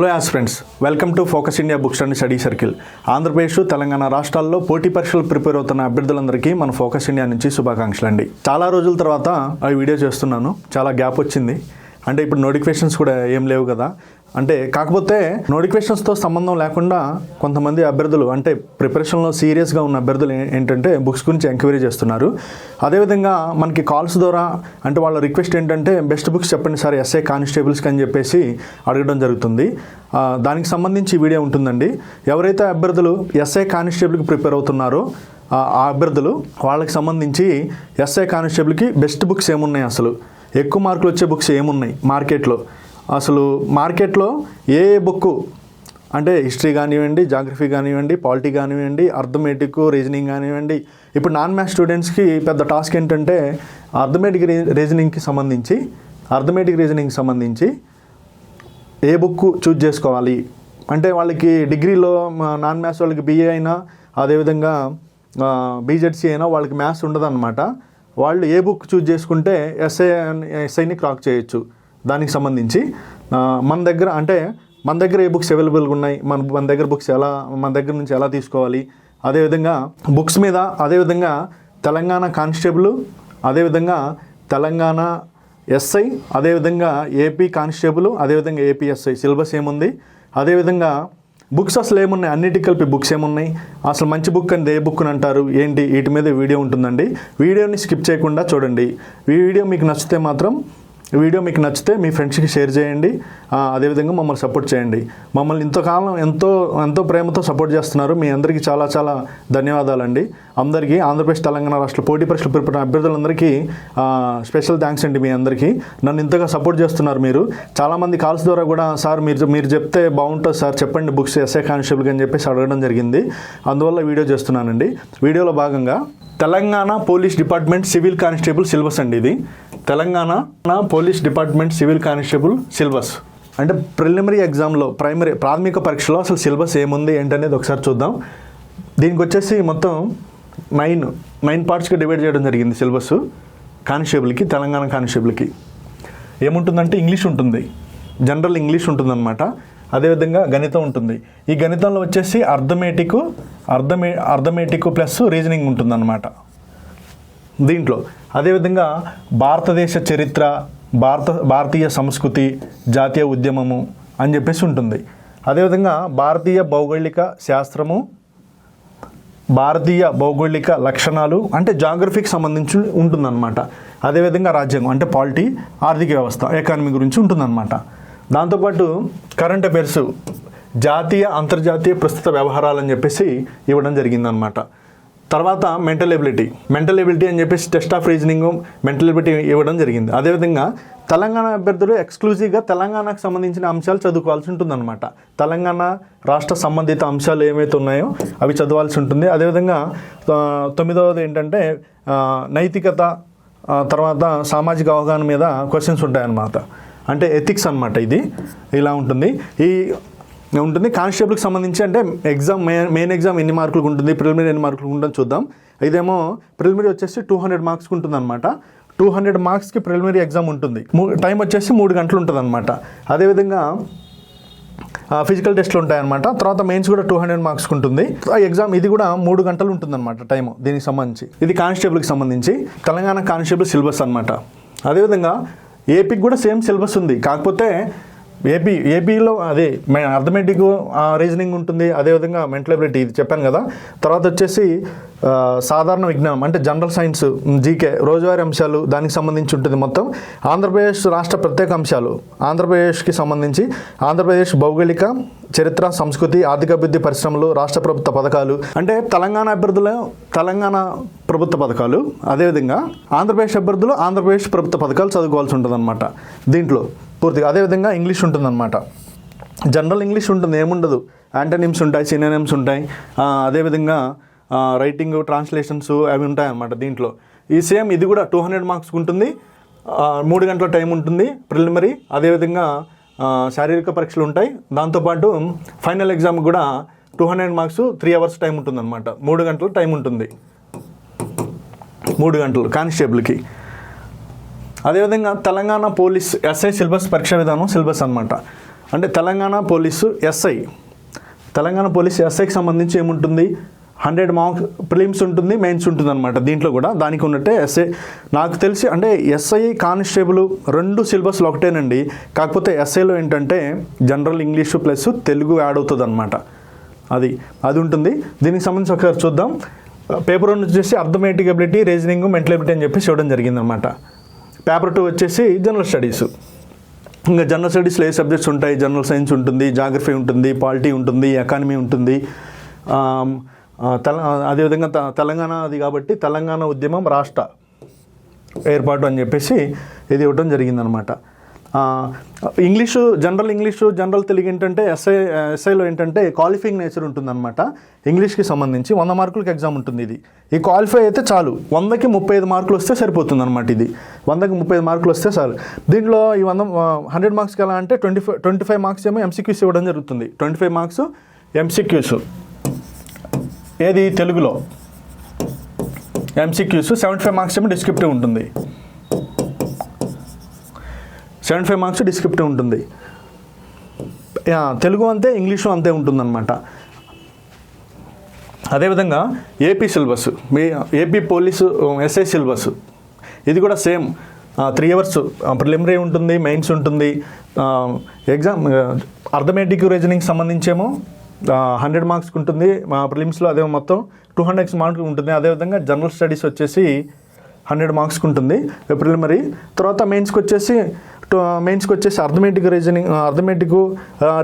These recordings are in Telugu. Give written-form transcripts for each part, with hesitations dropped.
Hello friends, welcome to focus India books and study circle. Andhra Pradesh, Telangana రాష్ట్రాల్లో పోటీ పరీక్షలు ప్రిపేర్ అవుతున్న అభ్యర్థులందరికీ మన ఫోకస్ ఇండియా నుంచి శుభాకాంక్షలు అండి. చాలా రోజుల తర్వాత ఆ వీడియో చేస్తున్నాను. చాలా గ్యాప్ వచ్చింది. అంటే ఇప్పుడు నోటిఫికేషన్స్ కూడా ఏం లేవు కదా. అంటే కాకపోతే నోటిఫికేషన్స్తో సంబంధం లేకుండా కొంతమంది అభ్యర్థులు అంటే ప్రిపరేషన్లో సీరియస్గా ఉన్న అభ్యర్థులు ఏంటంటే బుక్స్ గురించి ఎంక్వైరీ చేస్తున్నారు. అదేవిధంగా మనకి కాల్స్ ద్వారా అంటే వాళ్ళ రిక్వెస్ట్ ఏంటంటే బెస్ట్ బుక్స్ చెప్పండి సార్ ఎస్ఐ కానిస్టేబుల్స్కి అని చెప్పేసి అడగడం జరుగుతుంది. దానికి సంబంధించి వీడియో ఉంటుందండి. ఎవరైతే అభ్యర్థులు ఎస్ఐ కానిస్టేబుల్కి ప్రిపేర్ అవుతున్నారో ఆ అభ్యర్థులు వాళ్ళకి సంబంధించి ఎస్ఐ కానిస్టేబుల్కి బెస్ట్ బుక్స్ ఏమున్నాయి, అసలు ఎక్కువ మార్కులు వచ్చే బుక్స్ ఏమున్నాయి మార్కెట్లో, అసలు మార్కెట్లో ఏ బుక్ అంటే హిస్టరీ కానివ్వండి, జాగ్రఫీ కానివ్వండి, పాలిటీ కానివ్వండి, అర్థమెటిక్, రీజనింగ్ కానివ్వండి. ఇప్పుడు నాన్ మ్యాథ్స్ స్టూడెంట్స్కి పెద్ద టాస్క్ ఏంటంటే అర్థమెటిక్ రీజనింగ్కి సంబంధించి ఏ బుక్ చూజ్ చేసుకోవాలి అంటే వాళ్ళకి డిగ్రీలో నాన్ మ్యాథ్స్ వాళ్ళకి BA అయినా అదేవిధంగా BZC అయినా వాళ్ళకి మ్యాథ్స్ ఉండదన్నమాట. వాళ్ళు ఏ బుక్ చూజ్ చేసుకుంటే ఎస్ఐని క్రాక్ చేయొచ్చు. దానికి సంబంధించి మన దగ్గర ఏ బుక్స్ అవైలబుల్గా ఉన్నాయి, మన దగ్గర నుంచి ఎలా తీసుకోవాలి, అదేవిధంగా బుక్స్ మీద, అదేవిధంగా తెలంగాణ కానిస్టేబుల్, అదేవిధంగా తెలంగాణ ఎస్ఐ, అదేవిధంగా ఏపీ కానిస్టేబుల్, అదేవిధంగా ఏపీ ఎస్ఐ సిలబస్ ఏముంది, అదేవిధంగా బుక్స్ అసలు ఏమున్నాయి, అన్నిటికి కలిపి బుక్స్ ఏమున్నాయి, అసలు మంచి బుక్ అని ఏ బుక్ అని అంటారు ఏంటి, వీటి మీద వీడియో ఉంటుందండి. వీడియోని స్కిప్ చేయకుండా చూడండి. ఈ వీడియో మీకు నచ్చితే మీ ఫ్రెండ్స్కి షేర్ చేయండి. అదేవిధంగా మమ్మల్ని సపోర్ట్ చేయండి. మమ్మల్ని ఇంతకాలం ఎంతో ప్రేమతో సపోర్ట్ చేస్తున్నారు. మీ అందరికీ చాలా చాలా ధన్యవాదాలండి. అందరికీ ఆంధ్రప్రదేశ్, తెలంగాణ రాష్ట్ర పోటీ పరీక్షలు ప్రిపేర్ అభ్యర్థులందరికీ స్పెషల్ థ్యాంక్స్ అండి. మీ అందరికీ నన్ను ఇంతగా సపోర్ట్ చేస్తున్నారు మీరు. చాలామంది కాల్స్ ద్వారా కూడా సార్ మీరు చెప్తే బాగుంటుంది సార్, చెప్పండి బుక్స్ ఎస్ఐ కానిస్టేబుల్కి అని చెప్పేసి అడగడం జరిగింది. అందువల్ల వీడియో చేస్తున్నానండి. వీడియోలో భాగంగా Telangana police department civil constable syllabus అండి. ఇది Telangana police department civil constable syllabus. అంటే ప్రిలిమినరీ ఎగ్జామ్లో ప్రాథమిక పరీక్షలో అసలు సిలబస్ ఏముంది ఏంటనేది ఒకసారి చూద్దాం. దీనికి వచ్చేసి మొత్తం 9 పార్ట్స్గా డివైడ్ చేయడం జరిగింది. సిలబస్ కానిస్టేబుల్కి, తెలంగాణ కానిస్టేబుల్కి ఏముంటుందంటే ఇంగ్లీష్ ఉంటుంది, జనరల్ ఇంగ్లీష్ ఉంటుందన్నమాట. అదేవిధంగా గణితం ఉంటుంది. ఈ గణితంలో వచ్చేసి అర్థమెటిక్ ప్లస్ రీజనింగ్ ఉంటుందన్నమాట దీంట్లో. అదేవిధంగా భారతదేశ చరిత్ర, భారతీయ సంస్కృతి, జాతీయ ఉద్యమము అని చెప్పేసి ఉంటుంది. అదేవిధంగా భారతీయ భౌగోళిక శాస్త్రము, భారతీయ భౌగోళిక లక్షణాలు అంటే జాగ్రఫీకి సంబంధించి ఉంటుందన్నమాట. అదేవిధంగా రాజ్యాంగం అంటే పాలిటీ, ఆర్థిక వ్యవస్థ, ఎకానమీ గురించి ఉంటుందన్నమాట. దాంతోపాటు కరెంట్ అఫైర్స్, జాతీయ అంతర్జాతీయ ప్రస్తుత వ్యవహారాలని చెప్పేసి ఇవ్వడం జరిగిందనమాట. తర్వాత మెంటల్ ఎబిలిటీ అని చెప్పేసి test of reasoning, mental ability ఇవ్వడం జరిగింది. అదేవిధంగా తెలంగాణ అభ్యర్థులు ఎక్స్క్లూజివ్గా తెలంగాణకు సంబంధించిన అంశాలు చదువుకోవాల్సి ఉంటుందన్నమాట. తెలంగాణ రాష్ట్ర సంబంధిత అంశాలు ఏమైతే ఉన్నాయో అవి చదవాల్సి ఉంటుంది. అదేవిధంగా 9వది ఏంటంటే నైతికత, తర్వాత సామాజిక అవగాహన మీద క్వశ్చన్స్ ఉంటాయన్నమాట. అంటే ఎథిక్స్ అన్నమాట. ఇది ఇలా ఉంటుంది. కానిస్టేబుల్కి సంబంధించి అంటే మెయిన్ ఎగ్జామ్ ఎన్ని మార్కులకు ఉంటుంది, ప్రిలిమినరీ ఎన్ని మార్కులకు ఉంటుందో చూద్దాం. ఇదేమో ప్రిలిమినరీ వచ్చేసి 200 మార్క్స్కి ఉంటుంది అనమాట. 200 మార్క్స్కి ప్రిలిమినరీ ఎగ్జామ్ ఉంటుంది. టైం వచ్చేసి 3 గంటలు ఉంటుంది అనమాట. అదేవిధంగా ఫిజికల్ టెస్ట్లు ఉంటాయన్నమాట. తర్వాత మెయిన్స్ కూడా 200 మార్క్స్కి ఉంటుంది. ఆ ఎగ్జామ్ ఇది కూడా 3 గంటలు ఉంటుంది అనమాట టైము దీనికి సంబంధించి. ఇది కానిస్టేబుల్కి సంబంధించి తెలంగాణ కానిస్టేబుల్ సిలబస్ అనమాట. అదేవిధంగా ఏపీకి కూడా సేమ్ సిలబస్ ఉంది. కాకపోతే ఏపీలో అదే అర్థమెటిక్, రీజనింగ్ ఉంటుంది. అదేవిధంగా మెంటల్ ఎబిలిటీ ఇది చెప్పాను కదా. తర్వాత వచ్చేసి సాధారణ విజ్ఞానం అంటే జనరల్ సైన్స్, జీకే, రోజువారీ అంశాలు దానికి సంబంధించి ఉంటుంది. మొత్తం ఆంధ్రప్రదేశ్ రాష్ట్ర ప్రత్యేక అంశాలు, ఆంధ్రప్రదేశ్కి సంబంధించి ఆంధ్రప్రదేశ్ భౌగోళిక చరిత్ర, సంస్కృతి, ఆర్థికాభివృద్ధి, పరిశ్రమలు, రాష్ట్ర ప్రభుత్వ పథకాలు అంటే తెలంగాణ అభ్యర్థులు తెలంగాణ ప్రభుత్వ పథకాలు, అదేవిధంగా ఆంధ్రప్రదేశ్ అభ్యర్థులు ఆంధ్రప్రదేశ్ ప్రభుత్వ పథకాలు చదువుకోవాల్సి ఉంటుంది అనమాట దీంట్లో పూర్తిగా. అదేవిధంగా ఇంగ్లీష్ ఉంటుందన్నమాట. జనరల్ ఇంగ్లీష్ ఉంటుంది, ఏముండదు. యాంటనిమ్స్ ఉంటాయి, సినోనిమ్స్ ఉంటాయి. అదేవిధంగా రైటింగ్, ట్రాన్స్లేషన్స్ అవి ఉంటాయన్నమాట దీంట్లో. ఇది కూడా 200 మార్క్స్కి ఉంటుంది. 3 గంటల టైం ఉంటుంది ప్రిలిమినరీ. అదేవిధంగా శారీరక పరీక్షలు ఉంటాయి. దాంతోపాటు ఫైనల్ ఎగ్జామ్ కూడా 200 మార్క్స్ 3 అవర్స్ టైం ఉంటుందన్నమాట. 3 గంటల టైం ఉంటుంది, 3 గంటలు కానిస్టేబుల్కి. అదేవిధంగా తెలంగాణ పోలీస్ ఎస్ఐ సిలబస్ పరీక్ష విధానం సిలబస్ అనమాట. అంటే Telangana police SI, Telangana police ఎస్ఐకి సంబంధించి ఏముంటుంది, 100 మార్క్స్ ప్రిలిమ్స్ ఉంటుంది, మెయిన్స్ ఉంటుంది అనమాట. దీంట్లో కూడా దానికి ఉన్నట్టే ఎస్ఐ. నాకు తెలిసి అంటే ఎస్ఐ కానిస్టేబుల్ 2 సిలబస్లు ఒకటేనండి. కాకపోతే ఎస్ఐలో ఏంటంటే general English plus Telugu add అవుతుంది అనమాట. అది ఉంటుంది. దీనికి సంబంధించి ఒకసారి చూద్దాం. పేపర్ 1 వచ్చేసి arithmetic ability, reasoning, mental ability అని చెప్పేసి ఇవ్వడం జరిగిందనమాట. పేపర్ 2 వచ్చేసి జనరల్ స్టడీస్. ఇంకా జనరల్ స్టడీస్లో ఏ సబ్జెక్ట్స్ ఉంటాయి, జనరల్ సైన్స్ ఉంటుంది, జాగ్రఫీ ఉంటుంది, పాలిటీ ఉంటుంది, ఎకానమీ ఉంటుంది. అదేవిధంగా తెలంగాణ అది కాబట్టి తెలంగాణ ఉద్యమం, రాష్ట్ర ఏర్పాటు అని చెప్పేసి ఇది ఇవ్వడం జరిగిందనమాట. ఇంగ్లీషు, జనరల్ తెలుగు ఏంటంటే ఎస్ఐలో ఏంటంటే క్వాలిఫైయింగ్ నేచర్ ఉంటుందన్నమాట. ఇంగ్లీష్కి సంబంధించి 100 మార్కులకి ఎగ్జామ్ ఉంటుంది. ఈ క్వాలిఫై అయితే చాలు, 100కి 35 మార్కులు వస్తే సరిపోతుంది అనమాట. 100కి 35 మార్కులు వస్తే చాలు. దీంట్లో ఈ 100 మార్క్స్కి ఎలా అంటే 25 మార్క్స్ ఏమో ఎంసీక్యూస్ ఇవ్వడం జరుగుతుంది. 25 మార్క్స్ ఎంసీక్యూస్, ఏది తెలుగులో ఎంసీక్యూస్. 75 మార్క్స్ ఏమో డిస్క్రిప్టివ్ ఉంటుంది. 75 మార్క్స్ డిస్క్రిప్టివ్ ఉంటుంది. తెలుగు అంతే, ఇంగ్లీషు అంతే ఉంటుందన్నమాట. అదేవిధంగా AP syllabus, AP police SI syllabus ఇది కూడా సేమ్. 3 hours ప్రిలిమినరీ ఉంటుంది, మెయిన్స్ ఉంటుంది. ఎగ్జామ్ అర్థమెటిక్ రీజనింగ్ సంబంధించేమో 100 మార్క్స్కి ఉంటుంది ప్రిలిమ్స్లో. అదే మొత్తం 200 మార్క్స్ ఉంటుంది. అదేవిధంగా జనరల్ స్టడీస్ వచ్చేసి 100 మార్క్స్కి ఉంటుంది ప్రిలిమినరీ. తర్వాత మెయిన్స్కి వచ్చేసి అర్థమెటిక్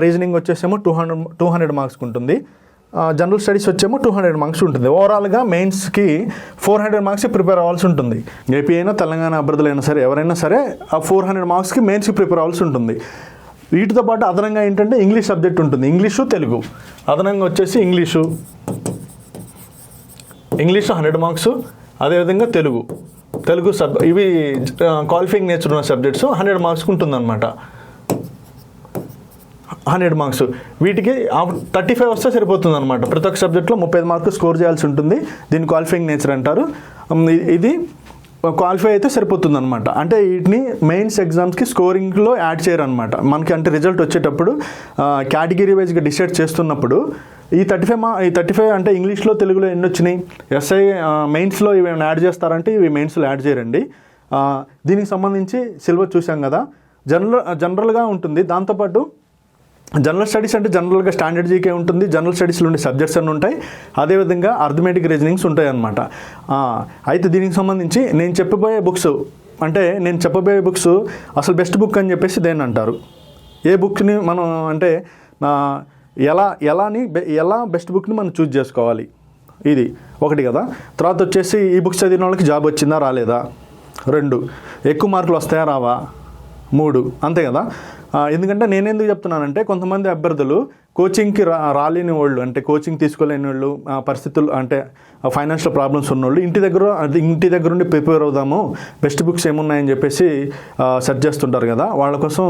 రీజనింగ్ వచ్చేసేమో 200 మార్క్స్కి ఉంటుంది. జనరల్ స్టడీస్ వచ్చేమో 200 మార్క్స్ ఉంటుంది. ఓవరాల్గా మెయిన్స్కి 400 మార్క్స్కి ప్రిపేర్ అవ్వాల్సి ఉంటుంది. ఏపీ అయినా తెలంగాణ అభ్యర్థులైనా సరే ఎవరైనా సరే ఆ 400 మార్క్స్కి మెయిన్స్కి ప్రిపేర్ అవ్వాల్సి ఉంటుంది. వీటితో పాటు అదనంగా ఏంటంటే ఇంగ్లీష్ సబ్జెక్ట్ ఉంటుంది, ఇంగ్లీషు తెలుగు. అదనంగా వచ్చేసి ఇంగ్లీషు 100 మార్క్స్. అదేవిధంగా తెలుగు ఇవి క్వాలిఫైయింగ్ నేచర్ ఉన్న సబ్జెక్ట్స్ 100 మార్క్స్కి ఉంటుందన్నమాట. 100 మార్క్స్ వీటికి 35 వస్తే సరిపోతుంది అనమాట. ప్రతి ఒక్క సబ్జెక్ట్లో 35 మార్కులు స్కోర్ చేయాల్సి ఉంటుంది. దీన్ని క్వాలిఫైయింగ్ నేచర్ అంటారు. ఇది క్వాలిఫై అయితే సరిపోతుంది అనమాట. అంటే వీటిని మెయిన్స్ ఎగ్జామ్స్కి స్కోరింగ్లో యాడ్ చేయరు అనమాట. మనకి అంటే రిజల్ట్ వచ్చేటప్పుడు కేటగిరీ వైజ్గా డిసైడ్ చేస్తున్నప్పుడు ఈ 35 అంటే ఇంగ్లీష్లో తెలుగులో ఎన్ని వచ్చినాయి, ఎస్ఐ మెయిన్స్లో ఇవి యాడ్ చేస్తారంటే ఇవి మెయిన్స్లో యాడ్ చేయరండి. దీనికి సంబంధించి సిలబస్ చూసాం కదా, జనరల్గా ఉంటుంది. దాంతోపాటు జనరల్ స్టడీస్ అంటే జనరల్గా స్టాండర్డ్ జీకే ఉంటుంది, జనరల్ స్టడీస్లో ఉండే సబ్జెక్ట్స్ అన్నీ ఉంటాయి. అదేవిధంగా అర్థమెటిక్ రీజనింగ్స్ ఉంటాయి అన్నమాట. అయితే దీనికి సంబంధించి నేను చెప్పబోయే బుక్స్ అసలు బెస్ట్ బుక్ అని చెప్పేసి దేన్ని అంటారు. ఏ బుక్ని మనం అంటే ఎలా బెస్ట్ బుక్ని మనం చూజ్ చేసుకోవాలి, ఇది ఒకటి కదా. తర్వాత వచ్చేసి ఈ బుక్స్ చదివిన వాళ్ళకి జాబ్ వచ్చిందా రాలేదా, 2 ఎక్కువ మార్కులు వస్తాయా రావా, 3 అంతే కదా. ఎందుకంటే నేను ఎందుకు చెప్తున్నానంటే కొంతమంది అభ్యర్థులు కోచింగ్కి రాలేని వాళ్ళు, అంటే కోచింగ్ తీసుకోలేని వాళ్ళు, పరిస్థితులు అంటే ఫైనాన్షియల్ ప్రాబ్లమ్స్ ఉన్నోళ్ళు ఇంటి దగ్గర ఉండి ప్రిపేర్ అవుదాము, బెస్ట్ బుక్స్ ఏమున్నాయని చెప్పేసి సెర్చ్ చేస్తుంటారు కదా వాళ్ళ కోసం.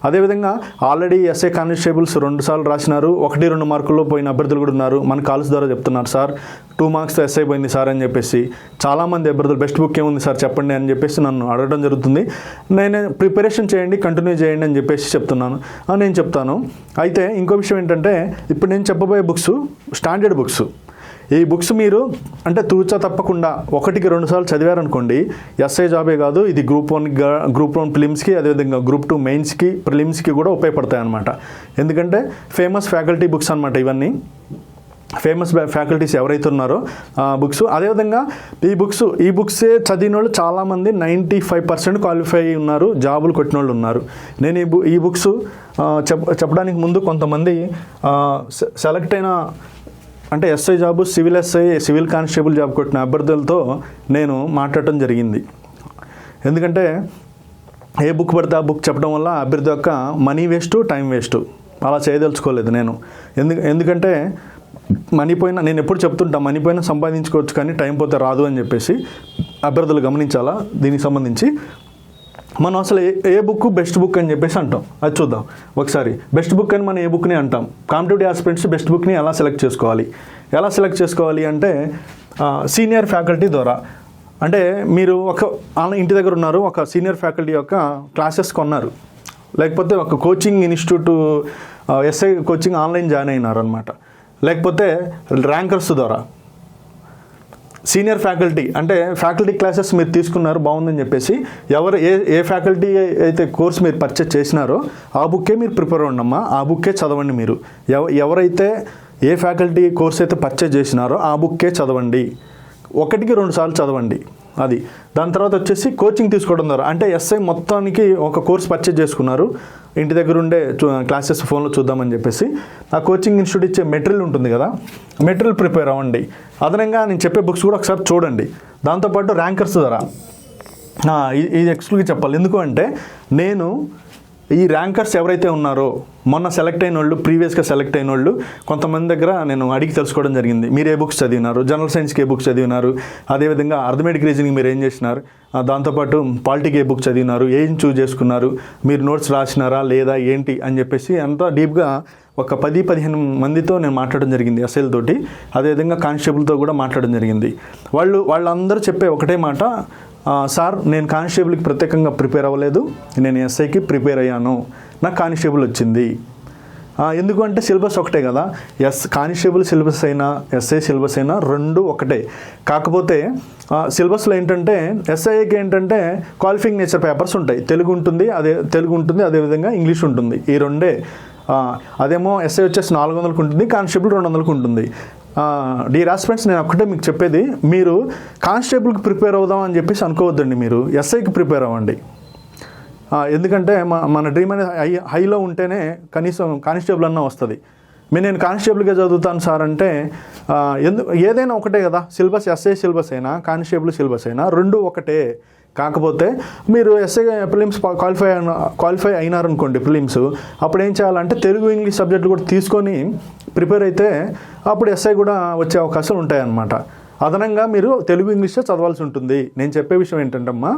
అదేవిధంగా ఆల్రెడీ ఎస్ఐ కానిస్టేబుల్స్ 2 సార్లు రాసినారు, 1-2 మార్కుల్లో పోయిన అభ్యర్థులు కూడా ఉన్నారు. మన కాల్స్ ద్వారా చెప్తున్నారు, సార్ 2 మార్క్స్ ఎస్ఐ పోయింది సార్ అని చెప్పేసి. చాలామంది అభ్యర్థులు బెస్ట్ బుక్ ఏముంది సార్ చెప్పండి అని చెప్పేసి నన్ను అడగడం జరుగుతుంది. నేను ప్రిపరేషన్ చేయండి, కంటిన్యూ చేయండి అని చెప్పేసి చెప్తున్నాను, నేను చెప్తాను. అయితే ఇంకో విషయం ఏంటంటే ఇప్పుడు నేను చెప్పబోయే బుక్స్ స్టాండర్డ్ బుక్స్. ఈ బుక్స్ మీరు అంటే తూచా తప్పకుండా 1-2 సార్లు చదివారనుకోండి, ఎస్ఐ జాబే కాదు, ఇది గ్రూప్ 1 ప్రిలిమ్స్కి, అదేవిధంగా గ్రూప్ 2 మెయిన్స్కి, ప్రిలిమ్స్కి కూడా ఉపయోగపడతాయి అన్నమాట. ఎందుకంటే ఫేమస్ ఫ్యాకల్టీ బుక్స్ అనమాట ఇవన్నీ. ఫేమస్ ఫ్యాకల్టీస్ ఎవరైతే ఉన్నారో బుక్స్. అదేవిధంగా ఈ బుక్సే చదివిన వాళ్ళు చాలామంది 95% క్వాలిఫై ఉన్నారు, జాబులు కొట్టిన వాళ్ళు ఉన్నారు. నేను ఈ బుక్స్ చెప్పడానికి ముందు కొంతమంది సెలెక్ట్ అయిన అంటే SI job, civil constable job కొట్టిన అభ్యర్థులతో నేను మాట్లాడటం జరిగింది. ఎందుకంటే ఏ బుక్ పడితే ఆ బుక్ చెప్పడం వల్ల అభ్యర్థి యొక్క మనీ వేస్ట్, టైం వేస్ట్. అలా చేయదలుచుకోలేదు నేను. ఎందుకంటే మనీ పోయినా, నేను ఎప్పుడు చెప్తుంటా, మనీ పోయినా సంపాదించుకోవచ్చు కానీ టైం పోతే రాదు అని చెప్పేసి అభ్యర్థులు గమనించాలా. దీనికి సంబంధించి మనం అసలు ఏ బుక్ బెస్ట్ బుక్ అని చెప్పేసి అంటాం, అది చూద్దాం ఒకసారి. బెస్ట్ బుక్ అని మనం ఏ బుక్ని అంటాం, కాంపిటేటివ్ ఆస్పిరెంట్స్ బెస్ట్ బుక్ని ఎలా సెలెక్ట్ చేసుకోవాలి అంటే సీనియర్ ఫ్యాకల్టీ ద్వారా. అంటే మీరు ఇంటి దగ్గర ఉన్నారు, ఒక సీనియర్ ఫ్యాకల్టీ యొక్క క్లాసెస్ కొన్నారు, లేకపోతే ఒక coaching institute SI coaching online join అయినారు అనమాట, లేకపోతే ర్యాంకర్స్ ద్వారా సీనియర్ ఫ్యాకల్టీ అంటే ఫ్యాకల్టీ క్లాసెస్ మీరు తీసుకున్నారు బాగుందని చెప్పేసి ఎవరు ఏ ఫ్యాకల్టీ అయితే కోర్స్ మీరు పర్చేస్ చేసినారో ఆ బుక్కే మీరు ప్రిపేర్ అవ్వండమ్మా, ఆ బుక్కే చదవండి. మీరు ఎవరైతే ఏ ఫ్యాకల్టీ కోర్స్ అయితే పర్చేస్ చేసినారో ఆ బుక్కే చదవండి, 1కి 2 సార్లు చదవండి. అది దాని తర్వాత వచ్చేసి కోచింగ్ తీసుకోవడం ద్వారా అంటే ఎస్ఐ మొత్తానికి ఒక కోర్స్ పర్చేజ్ చేసుకున్నారు, ఇంటి దగ్గర ఉండే క్లాసెస్ ఫోన్లో చూద్దామని చెప్పేసి ఆ కోచింగ్ ఇన్స్టిట్యూట్ ఇచ్చే మెటీరియల్ ఉంటుంది కదా, మెటీరియల్ ప్రిపేర్ అవ్వండి. అదనంగా నేను చెప్పే బుక్స్ కూడా ఒకసారి చూడండి. దాంతోపాటు ర్యాంకర్స్ ద్వారా ఇది ఎక్స్క్లూజివ్గా చెప్పాలి. ఎందుకు అంటే నేను ఈ ర్యాంకర్స్ ఎవరైతే ఉన్నారో మొన్న సెలెక్ట్ అయిన వాళ్ళు, ప్రీవియస్గా సెలెక్ట్ అయిన వాళ్ళు కొంతమంది దగ్గర నేను అడిగి తెలుసుకోవడం జరిగింది. మీరు ఏ బుక్స్ చదివినారు, జనరల్ సైన్స్కి ఏ బుక్స్ చదివినారు, అదేవిధంగా అర్థమెటిక్ రీజనింగ్ మీరు ఏం చేసినారు, దాంతోపాటు పాలిటీకి ఏ బుక్ చదివినారు, ఏం చూస్ చేసుకున్నారు, మీరు నోట్స్ రాసినారా లేదా ఏంటి అని చెప్పేసి అంతా డీప్గా ఒక 10-15 మందితో నేను మాట్లాడడం జరిగింది ఎస్ఐలతోటి. అదేవిధంగా కానిస్టేబుల్తో కూడా మాట్లాడడం జరిగింది. వాళ్ళందరూ చెప్పే ఒకటే మాట, సార్ నేను కానిస్టేబుల్కి ప్రత్యేకంగా ప్రిపేర్ అవ్వలేదు, నేను ఎస్ఐకి ప్రిపేర్ అయ్యాను, నాకు కానిస్టేబుల్ వచ్చింది. ఎందుకంటే సిలబస్ ఒకటే కదా, కానిస్టేబుల్ సిలబస్ అయినా ఎస్ఐ సిలబస్ అయినా రెండు ఒకటే. కాకపోతే సిలబస్లో ఏంటంటే ఎస్ఐకి ఏంటంటే క్వాలిఫైయింగ్ నేచర్ పేపర్స్ ఉంటాయి, తెలుగు ఉంటుంది, అదేవిధంగా ఇంగ్లీష్ ఉంటుంది, ఈ రెండే. అదేమో ఎస్ఐ వచ్చేసి 400కు ఉంటుంది, కానిస్టేబుల్ 200కు ఉంటుంది. డియర్ ఆస్పిరెంట్స్, నేను ఒక్కటే మీకు చెప్పేది, మీరు కానిస్టేబుల్కి ప్రిపేర్ అవుదాం అని చెప్పేసి అనుకోవద్దండి, మీరు ఎస్ఐకి ప్రిపేర్ అవ్వండి. ఎందుకంటే మన డ్రీమ్ అనేది హైలో ఉంటేనే కనీసం కానిస్టేబుల్ అన్నా వస్తుంది. నేను కానిస్టేబుల్గా చదువుతాను సార్ అంటే ఏదైనా ఒకటే కదా, సిలబస్ ఎస్ఐ సిలబస్ అయినా కానిస్టేబుల్ సిలబస్ అయినా రెండు ఒకటే. కాకపోతే మీరు ఎస్ఐ ప్రిలిమ్స్ క్వాలిఫై అయినారనుకోండి ప్రిలిమ్స్, అప్పుడు ఏం చేయాలంటే తెలుగు ఇంగ్లీష్ సబ్జెక్టులు కూడా తీసుకొని ప్రిపేర్ అయితే అప్పుడు ఎస్ఐ కూడా వచ్చే అవకాశాలు ఉంటాయన్నమాట. అదనంగా మీరు తెలుగు ఇంగ్లీషే చదవాల్సి ఉంటుంది. నేను చెప్పే విషయం ఏంటంటే అమ్మా,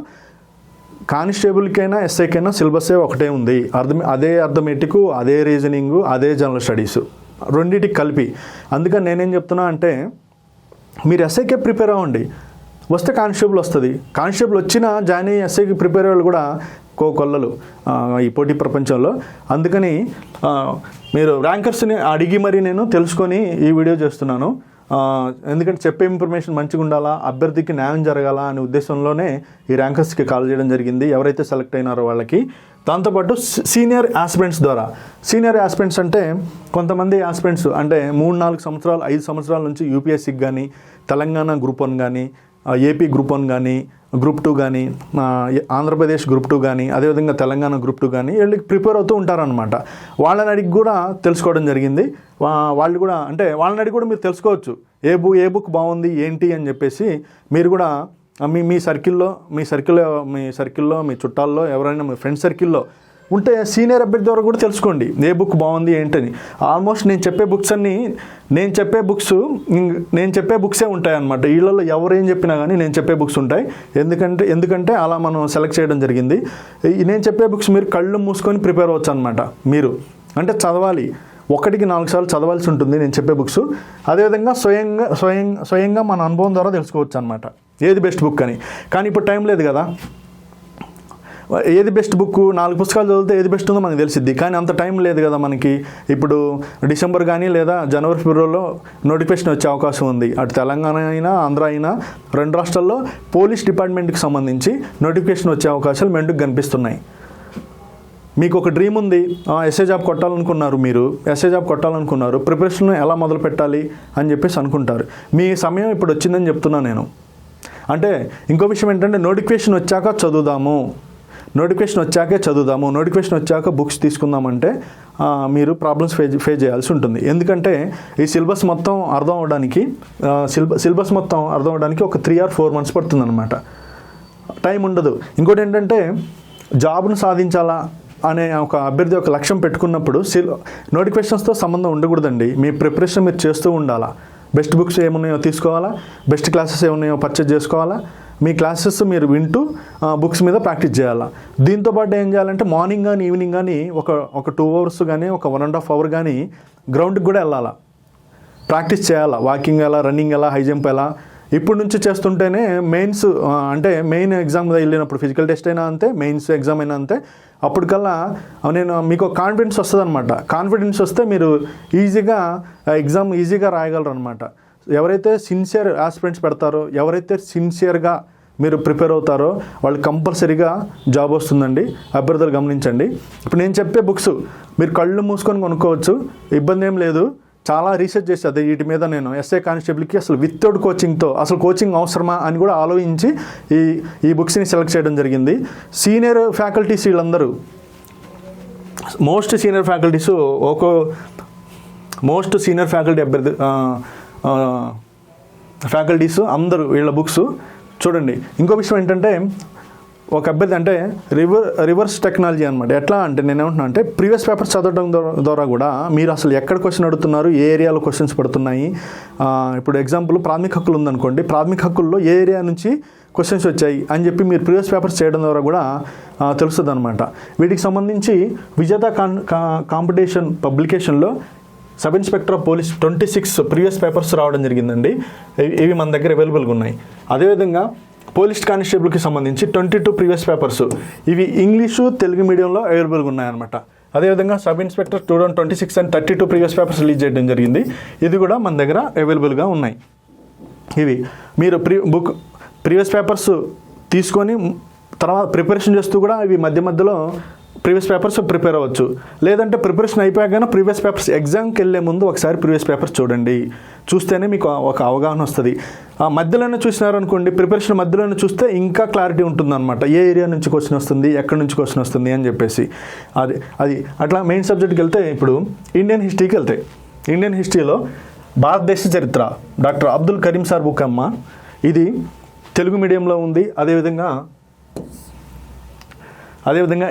కానిస్టేబుల్కైనా ఎస్ఐకైనా సిలబస్సే ఒకటే ఉంది, అదే అర్థమెటిక్, అదే రీజనింగు, అదే జనరల్ స్టడీస్, రెండింటికి కలిపి. అందుకని నేనేం చెప్తున్నా అంటే మీరు ఎస్ఐకే ప్రిపేర్ అవ్వండి, వస్తే కానిస్టేబుల్ వస్తుంది. కానిస్టేబుల్ వచ్చినా జాయిన్ అయ్యి ఎస్ఐకి ప్రిపేర్ అయ్యే వాళ్ళు కూడా కొల్లలు ఈ పోటీ ప్రపంచంలో. అందుకని మీరు ర్యాంకర్స్ని అడిగి మరీ నేను తెలుసుకొని ఈ వీడియో చేస్తున్నాను. ఎందుకంటే చెప్పే ఇన్ఫర్మేషన్ మంచిగా ఉండాలా, అభ్యర్థికి న్యాయం జరగాల అనే ఉద్దేశంలోనే ఈ ర్యాంకర్స్కి కాల్ చేయడం జరిగింది, ఎవరైతే సెలెక్ట్ అయినారో వాళ్ళకి. దాంతోపాటు సీనియర్ ఆస్పిరెంట్స్ ద్వారా, సీనియర్ ఆస్పిరెంట్స్ అంటే కొంతమంది ఆస్పిరెంట్స్ అంటే 3-4 సంవత్సరాలు 5 సంవత్సరాల నుంచి యూపీఎస్సీకి కానీ, తెలంగాణ గ్రూప్ 1 కానీ, ఏపీ గ్రూప్ 1 కానీ, గ్రూప్ 2 కానీ, ఆంధ్రప్రదేశ్ గ్రూప్ 2 కానీ, అదేవిధంగా తెలంగాణ గ్రూప్ 2 కానీ వీళ్ళకి ప్రిపేర్ అవుతూ ఉంటారనమాట. వాళ్ళని అడిగి కూడా తెలుసుకోవడం జరిగింది. వాళ్ళు కూడా అంటే వాళ్ళని అడిగి కూడా మీరు తెలుసుకోవచ్చు ఏ బుక్ బాగుంది ఏంటి అని చెప్పేసి. మీరు కూడా మీ సర్కిల్లో మీ చుట్టాల్లో ఎవరైనా మీ ఫ్రెండ్ సర్కిల్లో ఉంటే సీనియర్ అభ్యర్థి ద్వారా కూడా తెలుసుకోండి ఏ బుక్ బాగుంది ఏంటని. ఆల్మోస్ట్ నేను చెప్పే బుక్సే ఉంటాయన్నమాట. వీళ్ళల్లో ఎవరేం చెప్పినా కానీ నేను చెప్పే బుక్స్ ఉంటాయి. ఎందుకంటే అలా మనం సెలెక్ట్ చేయడం జరిగింది. నేను చెప్పే బుక్స్ మీరు కళ్ళు మూసుకొని ప్రిపేర్ అవ్వచ్చు అనమాట. మీరు అంటే చదవాలి, 1కి 4 సార్లు చదవాల్సి ఉంటుంది నేను చెప్పే బుక్స్. అదేవిధంగా స్వయంగా మన అనుభవం ద్వారా తెలుసుకోవచ్చు అనమాట ఏది బెస్ట్ బుక్ అని. కానీ ఇప్పుడు టైం లేదు కదా, ఏది బెస్ట్ బుక్ 4 పుస్తకాలు చదివితే ఏది బెస్ట్ ఉందో మనకు తెలిసిద్ది. కానీ అంత టైం లేదు కదా మనకి. ఇప్పుడు డిసెంబర్ కానీ లేదా జనవరి ఫిబ్రవరిలో నోటిఫికేషన్ వచ్చే అవకాశం ఉంది. అటు తెలంగాణ అయినా ఆంధ్ర అయినా 2 రాష్ట్రాల్లో పోలీస్ డిపార్ట్మెంట్కి సంబంధించి నోటిఫికేషన్ వచ్చే అవకాశాలు మెండుకు కనిపిస్తున్నాయి. మీకు ఒక డ్రీమ్ ఉంది, ఎస్ఏ జాబ్ కొట్టాలనుకున్నారు, ప్రిపరేషన్ ఎలా మొదలు పెట్టాలి అని చెప్పేసి అనుకుంటారు. మీ సమయం ఇప్పుడు వచ్చిందని చెప్తున్నాను నేను. అంటే ఇంకో విషయం ఏంటంటే నోటిఫికేషన్ వచ్చాకే చదువుదాము, నోటిఫికేషన్ వచ్చాక బుక్స్ తీసుకుందామంటే మీరు ప్రాబ్లమ్స్ ఫేస్ చేయాల్సి ఉంటుంది. ఎందుకంటే ఈ సిలబస్ మొత్తం అర్థం అవ్వడానికి ఒక 3 or 4 months పడుతుంది అనమాట, టైం ఉండదు. ఇంకోటి ఏంటంటే జాబ్ను సాధించాలా అనే ఒక అభ్యర్థి ఒక లక్ష్యం పెట్టుకున్నప్పుడు నోటిఫికేషన్స్తో సంబంధం ఉండకూడదండి. మీ ప్రిపరేషన్ మీరు చేస్తూ ఉండాలా. బెస్ట్ బుక్స్ ఏమున్నాయో తీసుకోవాలా, బెస్ట్ క్లాసెస్ ఏమున్నాయో పర్చేజ్ చేసుకోవాలా, మీ క్లాసెస్ మీరు వింటూ బుక్స్ మీద ప్రాక్టీస్ చేయాలా. దీంతోపాటు ఏం చేయాలంటే మార్నింగ్ కానీ ఈవినింగ్ కానీ ఒక 2 hours కానీ ఒక 1.5 hour కానీ గ్రౌండ్కి కూడా వెళ్ళాలా, ప్రాక్టీస్ చేయాలా. వాకింగ్ ఎలా, రన్నింగ్ ఎలా, హై జంప్ ఎలా, ఇప్పుడు నుంచి చేస్తుంటేనే మెయిన్స్ అంటే మెయిన్ ఎగ్జామ్ వెళ్ళినప్పుడు ఫిజికల్ టెస్ట్ అయినా అంతే, మెయిన్స్ ఎగ్జామ్ అయినా అంతే, అప్పటికల్లా నేను మీకు కాన్ఫిడెన్స్ వస్తుంది అనమాట. కాన్ఫిడెన్స్ వస్తే మీరు ఈజీగా ఎగ్జామ్ ఈజీగా రాయగలరు అనమాట. ఎవరైతే సిన్సియర్ ఆస్పిరెంట్స్ పెడతారో, ఎవరైతే సిన్సియర్గా మీరు ప్రిపేర్ అవుతారో వాళ్ళు కంపల్సరీగా జాబ్ వస్తుందండి. అభ్యర్థులు గమనించండి. ఇప్పుడు నేను చెప్పే బుక్స్ మీరు కళ్ళు మూసుకొని కొనుక్కోవచ్చు, ఇబ్బంది ఏం లేదు. చాలా రీసెర్చ్ చేసేది వీటి మీద. నేను ఎస్ఐ కానిస్టేబుల్కి అసలు వితౌట్ కోచింగ్తో అసలు కోచింగ్ అవసరమా అని కూడా ఆలోచించి ఈ బుక్స్ని సెలెక్ట్ చేయడం జరిగింది. సీనియర్ ఫ్యాకల్టీస్ వీళ్ళందరూ మోస్ట్ సీనియర్ ఫ్యాకల్టీ అభ్యర్థి ఫ్యాకల్టీస్ అందరూ వీళ్ళ బుక్స్ చూడండి. ఇంకో విషయం ఏంటంటే ఒక అభ్యర్థి అంటే రివర్స్ టెక్నాలజీ అనమాట. ఎట్లా అంటే నేను ఏమంటున్నా అంటే ప్రీవియస్ పేపర్స్ చదవడం ద్వారా కూడా మీరు అసలు ఎక్కడ క్వశ్చన్ అడుగుతున్నారు, ఏ ఏరియాలో క్వశ్చన్స్ పడుతున్నాయి. ఇప్పుడు ఎగ్జాంపుల్ ప్రాథమిక హక్కులు ఉందనుకోండి, ప్రాథమిక హక్కుల్లో ఏ ఏరియా నుంచి క్వశ్చన్స్ వచ్చాయి అని చెప్పి మీరు ప్రీవియస్ పేపర్స్ చేయడం ద్వారా కూడా తెలుస్తుంది అనమాట. వీటికి సంబంధించి విజేత కాంపిటీషన్ పబ్లికేషన్లో sub inspector of police 26 previous papers రావడం జరిగిందండి. ఇవి మన దగ్గర అవైలబుల్గా ఉన్నాయి. అదేవిధంగా పోలీస్ కానిస్టేబుల్కి సంబంధించి 22 ప్రీవియస్ పేపర్స్, ఇవి ఇంగ్లీషు తెలుగు మీడియంలో అవైలబుల్గా ఉన్నాయన్నమాట. అదేవిధంగా sub inspector 2026 and 32 previous papers release చేయడం జరిగింది. ఇది కూడా మన దగ్గర అవైలబుల్గా ఉన్నాయి. ఇవి మీరు ప్రీవియస్ పేపర్స్ తీసుకొని తర్వాత ప్రిపరేషన్ చేస్తూ కూడా ఇవి మధ్య మధ్యలో ప్రీవియస్ పేపర్స్ ప్రిపేర్ అవ్వచ్చు. లేదంటే ప్రిపరేషన్ అయిపోయాక ప్రీవియస్ పేపర్స్ ఎగ్జామ్కి వెళ్ళే ముందు ఒకసారి ప్రీవియస్ పేపర్స్ చూడండి. చూస్తేనే మీకు ఒక అవగాహన వస్తుంది. మధ్యలోనే చూసినారనుకోండి, ప్రిపరేషన్ మధ్యలోనే చూస్తే ఇంకా క్లారిటీ ఉంటుందన్నమాట. ఏ ఏరియా నుంచి క్వశ్చన్ వస్తుంది, ఎక్కడి నుంచి క్వశ్చన్ వస్తుంది అని చెప్పేసి. అది అట్లా మెయిన్ సబ్జెక్ట్కి వెళ్తే ఇప్పుడు ఇండియన్ హిస్టరీకి వెళ్తాయి. ఇండియన్ హిస్టరీలో భారతదేశ చరిత్ర doctor Abdul Karim sir book అమ్మ. ఇది తెలుగు మీడియంలో ఉంది, అదేవిధంగా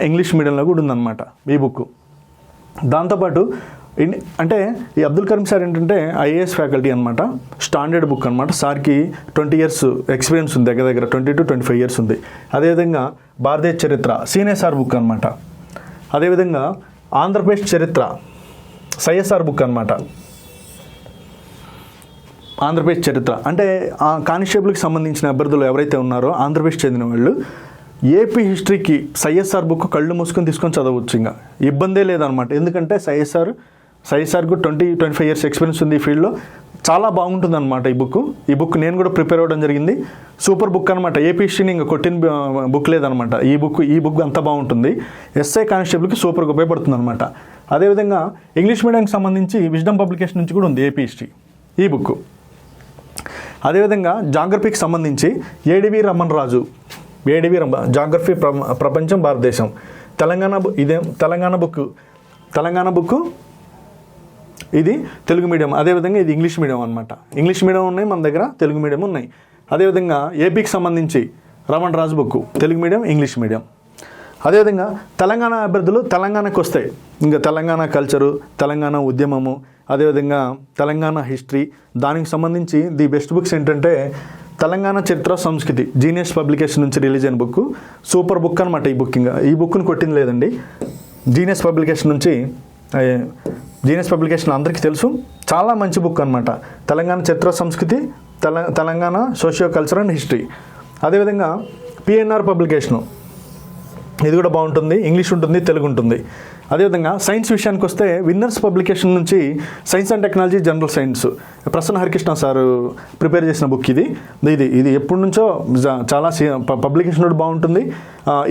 ఇంగ్లీష్ మీడియంలో కూడా ఉందన్నమాట ఈ బుక్. దాంతోపాటు అంటే ఈ అబ్దుల్ కరీం సార్ ఏంటంటే ఐఏఎస్ ఫ్యాకల్టీ అనమాట. స్టాండర్డ్ బుక్ అనమాట. సార్కి 20 years ఎక్స్పీరియన్స్ ఉంది, దగ్గర 20 to 25 years ఉంది. అదేవిధంగా భారతదేశ చరిత్ర సిఎన్ఎస్ఆర్ బుక్ అనమాట. అదేవిధంగా ఆంధ్రప్రదేశ్ చరిత్ర సైఎస్ఆర్ బుక్ అనమాట. ఆంధ్రప్రదేశ్ చరిత్ర అంటే ఆ కానిస్టేబుల్కి సంబంధించిన అభ్యర్థులు ఎవరైతే ఉన్నారో ఆంధ్రప్రదేశ్ చెందిన వాళ్ళు ఏపీ హిస్టరీకి సైఎస్ఆర్ బుక్ కళ్ళు మూసుకొని తీసుకొని చదవచ్చు. ఇంకా ఇబ్బందే లేదనమాట. ఎందుకంటే సైఎస్ఆర్కు 20-25 years ఎక్స్పీరియన్స్ ఉంది ఈ ఫీల్డ్లో. చాలా బాగుంటుంది అనమాట ఈ బుక్ నేను కూడా ప్రిపేర్ అవ్వడం జరిగింది. సూపర్ బుక్ అనమాట. ఏపీ హిస్టరీని ఇంకా కొట్టిన బుక్ లేదనమాట. ఈ బుక్ అంత బాగుంటుంది. ఎస్ఐ కానిస్టేబుల్కి సూపర్గా ఉపయోగపడుతుంది అనమాట. అదేవిధంగా ఇంగ్లీష్ మీడియంకి సంబంధించి విజ్డమ్ పబ్లికేషన్ నుంచి కూడా ఉంది ఏపీ హిస్టరీ ఈ బుక్. అదేవిధంగా జాగ్రఫీకి సంబంధించి ఏడివి రమణ్ రాజు జాగ్రఫీ ప్రపంచం భారతదేశం తెలంగాణ బుక్ ఇది తెలుగు మీడియం. అదేవిధంగా ఇది ఇంగ్లీష్ మీడియం అనమాట. ఇంగ్లీష్ మీడియం ఉన్నాయి మన దగ్గర, తెలుగు మీడియం ఉన్నాయి. అదేవిధంగా ఏపీకి సంబంధించి Raman Raju book Telugu medium, English medium. అదేవిధంగా తెలంగాణ అభ్యర్థులు తెలంగాణకు వస్తాయి. ఇంకా తెలంగాణ కల్చరు, తెలంగాణ ఉద్యమము, అదేవిధంగా తెలంగాణ హిస్టరీ, దానికి సంబంధించి ది బెస్ట్ బుక్స్ ఏంటంటే తెలంగాణ చరిత్ర సంస్కృతి జీనియస్ పబ్లికేషన్ నుంచి రిలీజ్ అయిన బుక్. సూపర్ బుక్ అనమాట ఈ బుక్ని కొట్టింది లేదండి. జీనియస్ పబ్లికేషన్ అందరికీ తెలుసు, చాలా మంచి బుక్ అనమాట. తెలంగాణ చరిత్ర సంస్కృతి, Telangana socio culture and history. అదేవిధంగా పిఎన్ఆర్ పబ్లికేషను, ఇది కూడా బాగుంటుంది. ఇంగ్లీష్ ఉంటుంది, తెలుగు ఉంటుంది. అదేవిధంగా సైన్స్ విషయానికి వస్తే విన్నర్స్ పబ్లికేషన్ నుంచి science and technology general science Prasanna Harikrishna sir prepare చేసిన బుక్ ఇది ఎప్పటి నుంచో చాలా పబ్లికేషన్ కూడా బాగుంటుంది.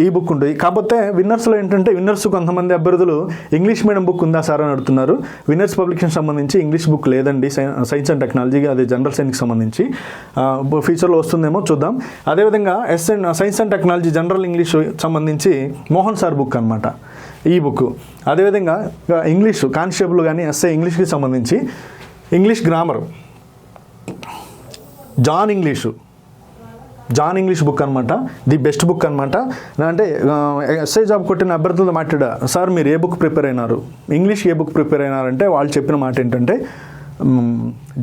ఈ బుక్ ఉంటుంది. కాకపోతే విన్నర్స్లో ఏంటంటే కొంతమంది అభ్యర్థులు ఇంగ్లీష్ మీడియం బుక్ ఉందా సార్ అని అడుగుతున్నారు. విన్నర్స్ పబ్లికేషన్ సంబంధించి ఇంగ్లీష్ బుక్ లేదండి, సైన్స్ అండ్ టెక్నాలజీ అది జనరల్ సైన్స్కి సంబంధించి. ఫ్యూచర్లో వస్తుందేమో చూద్దాం. అదేవిధంగా science and technology general English సంబంధించి మోహన్ సార్ బుక్ అనమాట ఈ బుక్. అదేవిధంగా ఇంగ్లీష్ కానిస్టేబుల్ కానీ ఎస్ఐ ఇంగ్లీష్కి సంబంధించి English grammar John English book అనమాట. ది బెస్ట్ బుక్ అనమాట. అంటే ఎస్ఐ జాబ్ కొట్టిన అభ్యర్థులతో మాట్లాడా, సార్ మీరు ఏ బుక్ ప్రిపేర్ అయినారు, ఇంగ్లీష్ ఏ బుక్ ప్రిపేర్ అయినారంటే వాళ్ళు చెప్పిన మాట ఏంటంటే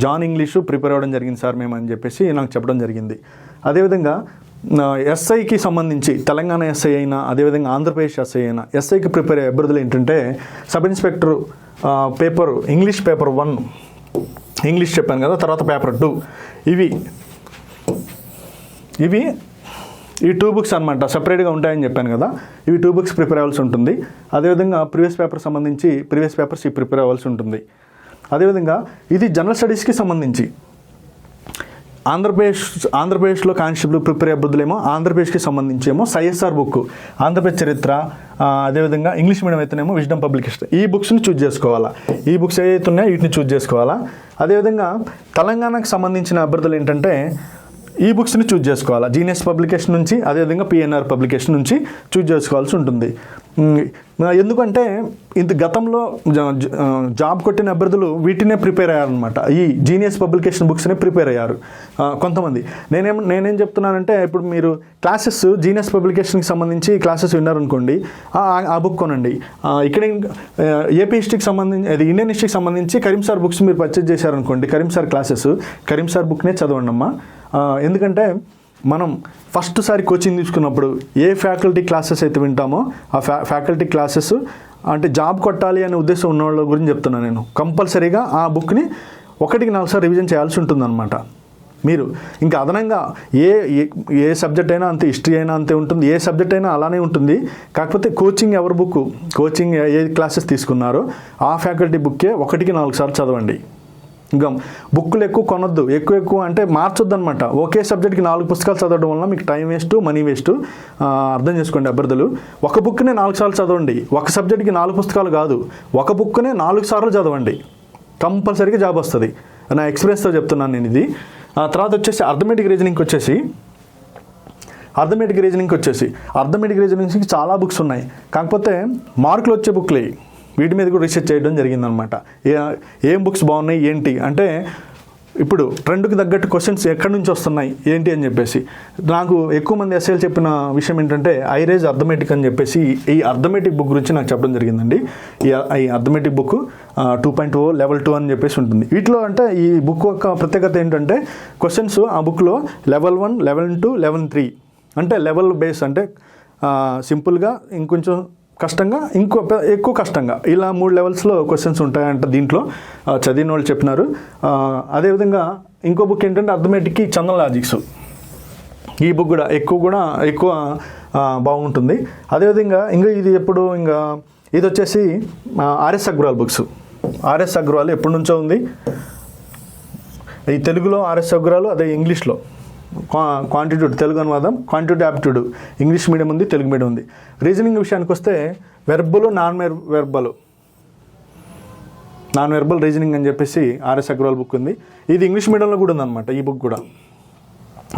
జాన్ ఇంగ్లీషు ప్రిపేర్ అవ్వడం జరిగింది సార్ మేము అని చెప్పేసి నాకు చెప్పడం జరిగింది. అదేవిధంగా ఎస్ఐకి సంబంధించి తెలంగాణ ఎస్ఐ అయినా, అదేవిధంగా ఆంధ్రప్రదేశ్ ఎస్ఐ అయినా, ఎస్ఐకి ప్రిపేర్ అయ్యే అభ్యర్థులు ఏంటంటే sub inspector English paper 1 English చెప్పాను కదా, తర్వాత పేపర్ 2 ఇవి ఇవి ఈ 2 బుక్స్ అనమాట, సపరేట్గా ఉంటాయని చెప్పాను కదా. ఇవి 2 బుక్స్ ప్రిపేర్ అవ్వాల్సి ఉంటుంది. అదేవిధంగా ప్రీవియస్ పేపర్స్ ప్రిపేర్ అవ్వాల్సి ఉంటుంది. అదేవిధంగా ఇది జనరల్ స్టడీస్కి సంబంధించి ఆంధ్రప్రదేశ్లో కానిస్టేబుల్ ప్రిపేర్ అభ్యర్థులేమో ఆంధ్రప్రదేశ్కి సంబంధించి ఏమో సైఎస్ఆర్ బుక్, ఆంధ్రప్రదేశ్ చరిత్ర, అదేవిధంగా ఇంగ్లీష్ మీడియం అయితేనేమో విజ్డమ్ పబ్లికేషన్, ఈ బుక్స్ని చూజ్ చేసుకోవాలా. ఈ బుక్స్ ఏవైతే ఉన్నాయో వీటిని చూజ్ చేసుకోవాలా. అదేవిధంగా తెలంగాణకు సంబంధించిన అభ్యర్థులు ఏంటంటే ఈ బుక్స్ని చూజ్ చేసుకోవాలా. జీనియస్ పబ్లికేషన్ నుంచి, అదేవిధంగా పిఎన్ఆర్ పబ్లికేషన్ నుంచి చూజ్ చేసుకోవాల్సి ఉంటుంది. ఎందుకంటే ఇంత గతంలో జాబ్ కొట్టిన అభ్యర్థులు వీటినే ప్రిపేర్ అయ్యారనమాట. ఈ జీనియస్ పబ్లికేషన్ బుక్స్నే ప్రిపేర్ అయ్యారు కొంతమంది. నేనేం చెప్తున్నానంటే, ఇప్పుడు మీరు క్లాసెస్ జీనియస్ పబ్లికేషన్కి సంబంధించి క్లాసెస్ విన్నారనుకోండి, ఆ బుక్ కొనండి. ఇక్కడ ఏపీ హిస్టరీకి సంబంధించి, అది ఇండియన్ హిస్టరీకి సంబంధించి కరీం సార్ బుక్స్ మీరు పర్చేజ్ చేశారనుకోండి, Karim sir classes, Karim sir బుక్నే చదవండి అమ్మా. ఎందుకంటే మనం ఫస్ట్ సారి కోచింగ్ తీసుకున్నప్పుడు ఏ ఫ్యాకల్టీ క్లాసెస్ అయితే వింటామో ఆ ఫ్యాకల్టీ క్లాసెస్ అంటే జాబ్ కొట్టాలి అనే ఉద్దేశం ఉన్న వాళ్ళ గురించి చెప్తున్నాను నేను. కంపల్సరీగా ఆ బుక్ని 1-4 సార్లు రివిజన్ చేయాల్సి ఉంటుందన్నమాట. మీరు ఇంకా అదనంగా ఏ సబ్జెక్ట్ అయినా అంతే, హిస్టరీ అయినా అంతే ఉంటుంది, ఏ సబ్జెక్ట్ అయినా అలానే ఉంటుంది. కాకపోతే కోచింగ్ ఏ క్లాసెస్ తీసుకున్నారో ఆ ఫ్యాకల్టీ బుక్కే 1-4 సార్లు చదవండి. ఇంకా బుక్కులు ఎక్కువ కొనొద్దు, ఎక్కువ అంటే మార్చొద్దు అనమాట. ఒకే సబ్జెక్ట్కి 4 పుస్తకాలు చదవడం వల్ల మీకు టైం వేస్ట్, మనీ వేస్ట్. అర్థం చేసుకోండి అభ్యర్థులు. ఒక బుక్నే 4 సార్లు చదవండి. ఒక సబ్జెక్ట్కి 4 పుస్తకాలు కాదు, ఒక బుక్నే 4 సార్లు చదవండి. కంపల్సరీగా జాబ్ వస్తుంది. నా ఎక్స్పీరియన్స్తో చెప్తున్నాను నేను ఇది. తర్వాత వచ్చేసి అర్థమెటిక్ రీజనింగ్కి చాలా బుక్స్ ఉన్నాయి. కాకపోతే మార్కులు వచ్చే బుక్లే, వీటి మీద కూడా రీసెర్చ్ చేయడం జరిగిందనమాట. ఏం బుక్స్ బాగున్నాయి ఏంటి అంటే, ఇప్పుడు ట్రెండ్కి తగ్గట్టు క్వశ్చన్స్ ఎక్కడి నుంచి వస్తున్నాయి ఏంటి అని చెప్పేసి నాకు ఎక్కువ మంది ఎస్ఐలు చెప్పిన విషయం ఏంటంటే ఐరేజ్ అర్థమెటిక్ అని చెప్పేసి ఈ అర్థమెటిక్ బుక్ గురించి నాకు చెప్పడం జరిగిందండి. ఈ అర్థమెటిక్ బుక్ 2.0 లెవెల్ 2 అని చెప్పేసి ఉంటుంది. వీటిలో అంటే ఈ బుక్ యొక్క ప్రత్యేకత ఏంటంటే క్వశ్చన్స్ ఆ బుక్లో లెవెల్ 1, లెవెల్ 2, లెవెల్ 3 అంటే లెవెల్ బేస్ అంటే సింపుల్గా, ఇంకొంచెం కష్టంగా, ఎక్కువ కష్టంగా, ఇలా 3 లెవెల్స్లో క్వశ్చన్స్ ఉంటాయంట దీంట్లో చదివిన వాళ్ళు చెప్పినారు. అదేవిధంగా ఇంకో బుక్ ఏంటంటే అర్థమెటిక్కి చందన్ లాజిక్స్. ఈ బుక్ కూడా ఎక్కువ బాగుంటుంది. అదేవిధంగా ఇది వచ్చేసి RS Agarwal books. RS Agarwal ఎప్పటి నుంచో ఉంది. ఈ తెలుగులో ఆర్ఎస్ అగ్రవాల్, అదే ఇంగ్లీష్లో క్వాంటిట్యూడ్, తెలుగు అనువాదం, క్వాంటిట్యూడ్ యాప్టిట్యూడ్, ఇంగ్లీష్ మీడియం ఉంది, తెలుగు మీడియం ఉంది. రీజనింగ్ విషయానికి వస్తే వెర్బల్, నాన్ వెర్బల్ రీజనింగ్ అని చెప్పేసి ఆర్ఎస్ అగ్రవాల్ బుక్ ఉంది. ఇది ఇంగ్లీష్ మీడియంలో కూడా ఉందన్నమాట. ఈ బుక్ కూడా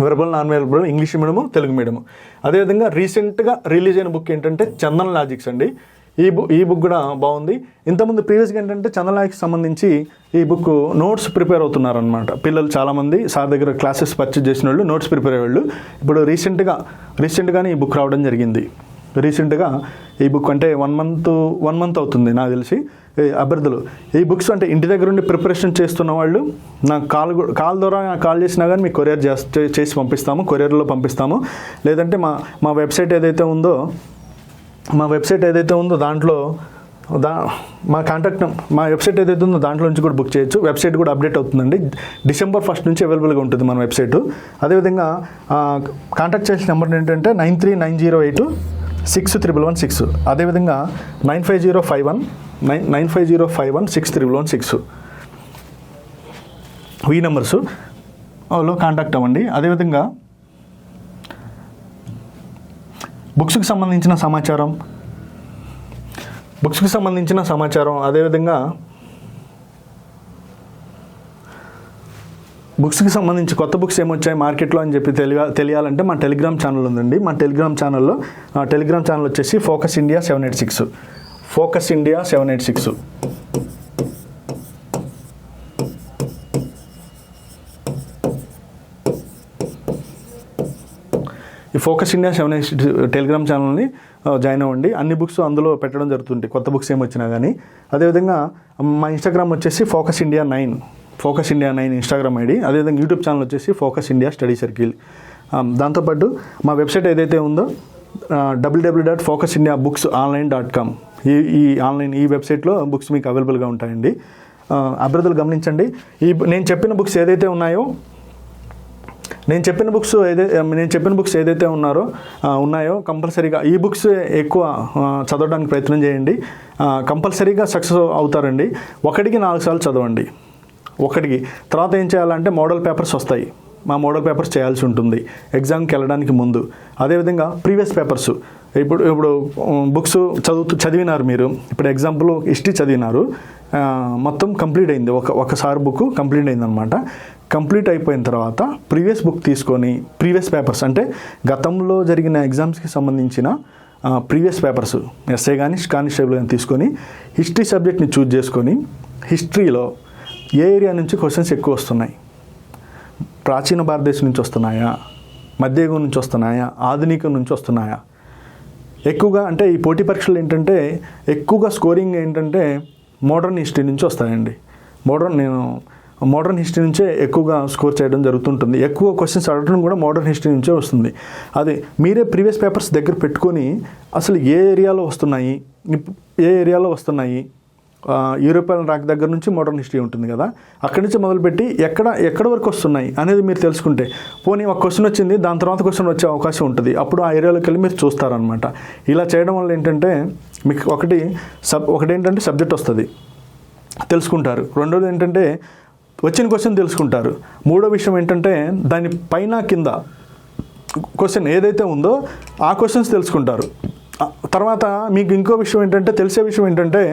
verbal, non verbal, English medium, Telugu medium. అదేవిధంగా రీసెంట్గా రిలీజ్ అయిన బుక్ ఏంటంటే చందన్ లాజిక్స్ అండి. ఈ బుక్ కూడా బాగుంది. ఇంతకుముందు ప్రీవియస్గా ఏంటంటే చందన్ లాజిక్స్ సంబంధించి ఈ బుక్ నోట్స్ ప్రిపేర్ అవుతున్నారనమాట పిల్లలు. చాలామంది సార్ దగ్గర క్లాసెస్ పర్చేజ్ చేసిన వాళ్ళు, నోట్స్ ప్రిపేర్ అయ్యేవాళ్ళు. ఇప్పుడు రీసెంట్గానే ఈ బుక్ రావడం జరిగింది. రీసెంట్గా ఈ బుక్ అంటే 1 మంత్ అవుతుంది నాకు తెలిసి. అభ్యర్థులు ఈ బుక్స్ అంటే ఇంటి దగ్గర ఉండి ప్రిపరేషన్ చేస్తున్న వాళ్ళు నాకు కాల్ ద్వారా కాల్ చేసినా కానీ మీకు కొరియర్ చేసి పంపిస్తాము, కొరియర్లో పంపిస్తాము. లేదంటే మా వెబ్సైట్ ఏదైతే ఉందో దాంట్లో మా వెబ్సైట్ ఏదైతే ఉందో దాంట్లో నుంచి కూడా బుక్ చేయొచ్చు. వెబ్సైట్ కూడా అప్డేట్ అవుతుందండి. December 1 నుంచి అవైలబుల్గా ఉంటుంది మన వెబ్సైటు. అదేవిధంగా కాంటాక్ట్ చేసిన నెంబర్ ఏంటంటే 9390861116. అదేవిధంగా 9505161116 ఈ నెంబర్స్ లో కాంటాక్ట్ అవ్వండి. అదేవిధంగా బుక్స్కి సంబంధించిన సమాచారం అదేవిధంగా బుక్స్కి సంబంధించి కొత్త బుక్స్ ఏమొచ్చాయి మార్కెట్లో అని చెప్పి తెలియాలంటే మా టెలిగ్రామ్ ఛానల్ ఉందండి. మా టెలిగ్రామ్ ఛానల్ వచ్చేసి ఫోకస్ ఇండియా 786. ఈ ఫోకస్ ఇండియా 786 టెలిగ్రామ్ ఛానల్ని జాయిన్ అవ్వండి. అన్ని బుక్స్ అందులో పెట్టడం జరుగుతుంది, కొత్త బుక్స్ ఏమొచ్చినా కానీ. అదేవిధంగా మా ఇన్స్టాగ్రామ్ వచ్చేసి ఫోకస్ ఇండియా 9 ఇన్స్టాగ్రామ్ ఐడి. అదేవిధంగా యూట్యూబ్ ఛానల్ వచ్చేసి ఫోకస్ ఇండియా స్టడీ సర్కిల్. దాంతోపాటు మా వెబ్సైట్ ఏదైతే ఉందో www.focusindiabooksonline.com ఈ వెబ్సైట్లో బుక్స్ మీకు అవైలబుల్గా ఉంటాయండి. అభ్యర్థులు గమనించండి, నేను చెప్పిన బుక్స్ ఏదైతే ఉన్నాయో నేను చెప్పిన బుక్స్ ఏదైతే ఉన్నాయో కంపల్సరీగా ఈ బుక్స్ ఎక్కువ చదవడానికి ప్రయత్నం చేయండి. కంపల్సరీగా సక్సెస్ అవుతారండి. 1కి 4 సార్లు చదవండి. తర్వాత ఏం చేయాలంటే మోడల్ పేపర్స్ వస్తాయి. మోడల్ పేపర్స్ చేయాల్సి ఉంటుంది ఎగ్జామ్కి వెళ్ళడానికి ముందు. అదేవిధంగా ప్రీవియస్ పేపర్స్ ఇప్పుడు బుక్స్ చదివినారు మీరు. ఇప్పుడు ఎగ్జాంపుల్ హిస్టరీ చదివినారు, మొత్తం కంప్లీట్ అయింది. ఒకసారి బుక్ కంప్లీట్ అయిందనమాట. కంప్లీట్ అయిపోయిన తర్వాత ప్రీవియస్ బుక్ తీసుకొని ప్రీవియస్ పేపర్స్ అంటే గతంలో జరిగిన ఎగ్జామ్స్కి సంబంధించిన ప్రీవియస్ పేపర్స్ ఎస్ఏ కానీ కానిస్టేబుల్ కానీ తీసుకొని హిస్టరీ సబ్జెక్ట్ని చూజ్ చేసుకొని హిస్టరీలో ఏ ఏరియా నుంచి క్వశ్చన్స్ ఎక్కువ వస్తున్నాయి, ప్రాచీన భారతదేశం నుంచి వస్తున్నాయా, మధ్యయుగం నుంచి వస్తున్నాయా, ఆధునికం నుంచి వస్తున్నాయా, ఎక్కువగా అంటే ఈ పోటీ పరీక్షలు ఏంటంటే ఎక్కువగా స్కోరింగ్ ఏంటంటే మోడర్న్ హిస్టరీ నుంచి వస్తాయండి. మోడర్న్ హిస్టరీ నుంచే ఎక్కువగా స్కోర్ చేయడం జరుగుతుంటుంది. ఎక్కువ క్వశ్చన్స్ అడగడం కూడా మోడర్న్ హిస్టరీ నుంచే వస్తుంది. అది మీరే ప్రీవియస్ పేపర్స్ దగ్గర పెట్టుకొని అసలు ఏ ఏరియాలో వస్తున్నాయి యూరోపియన్ రాక్ దగ్గర నుంచి మోడర్న్ హిస్టరీ ఉంటుంది కదా, అక్కడి నుంచి మొదలుపెట్టి ఎక్కడ వరకు వస్తున్నాయి అనేది మీరు తెలుసుకుంటే, పోనీ ఒక క్వశ్చన్ వచ్చింది దాని తర్వాత క్వశ్చన్ వచ్చే అవకాశం ఉంటుంది. అప్పుడు ఆ ఏరియాలోకి వెళ్ళి మీరు చూస్తారనమాట. ఇలా చేయడం వల్ల ఏంటంటే మీకు ఒకటి ఏంటంటే సబ్జెక్ట్ వస్తుంది, తెలుసుకుంటారు. రెండోది ఏంటంటే వచ్చిన క్వశ్చన్ తెలుసుకుంటారు. మూడో విషయం ఏంటంటే దాని పైన కింద క్వశ్చన్ ఏదైతే ఉందో ఆ క్వశ్చన్స్ తెలుసుకుంటారు. తర్వాత మీకు ఇంకో విషయం ఏంటంటే తెలిసే విషయం ఏంటంటే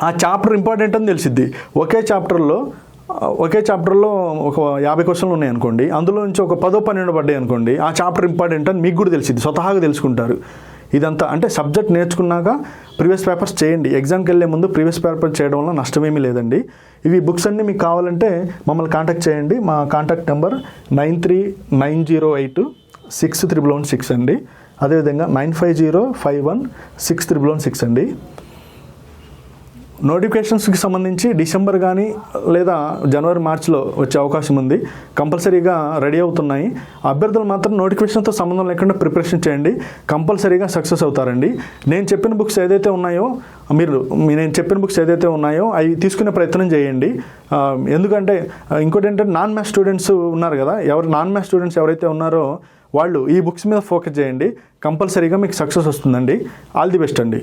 ఆ చాప్టర్ ఇంపార్టెంట్ అని తెలిసిద్ది. ఒకే చాప్టర్లో ఒక 50 క్వశ్చన్లు ఉన్నాయి అనుకోండి, అందులో నుంచి ఒక 10-12 పడ్డాయి అనుకోండి, ఆ చాప్టర్ ఇంపార్టెంట్ అని మీకు కూడా తెలిసిద్ది, స్వతహాగా తెలుసుకుంటారు. ఇదంతా అంటే సబ్జెక్ట్ నేర్చుకున్నాక ప్రీవియస్ పేపర్స్ చేయండి. ఎగ్జామ్కి వెళ్ళే ముందు ప్రీవియస్ పేపర్ చేయడం వల్ల నష్టమేమీ లేదండి. ఇవి బుక్స్ అన్నీ మీకు కావాలంటే మమ్మల్ని కాంటాక్ట్ చేయండి. మా కాంటాక్ట్ నెంబర్ 9390861116 అండి. అదేవిధంగా 9505161116 అండి. నోటిఫికేషన్స్కి సంబంధించి డిసెంబర్ కానీ లేదా జనవరి మార్చిలో వచ్చే అవకాశం ఉంది. కంపల్సరీగా రెడీ అవుతున్నాయి. అభ్యర్థులు మాత్రం నోటిఫికేషన్తో సంబంధం లేకుండా ప్రిపరేషన్ చేయండి, కంపల్సరీగా సక్సెస్ అవుతారండి. నేను చెప్పిన బుక్స్ ఏదైతే ఉన్నాయో అవి తీసుకునే ప్రయత్నం చేయండి. ఎందుకంటే ఇంకోటి ఏంటంటే నాన్ మ్యాథ్స్ స్టూడెంట్స్ ఉన్నారు కదా, నాన్ మ్యాథ్స్ స్టూడెంట్స్ ఎవరైతే ఉన్నారో వాళ్ళు ఈ బుక్స్ మీద ఫోకస్ చేయండి. కంపల్సరీగా మీకు సక్సెస్ వస్తుందండి. ఆల్ ది బెస్ట్ అండి.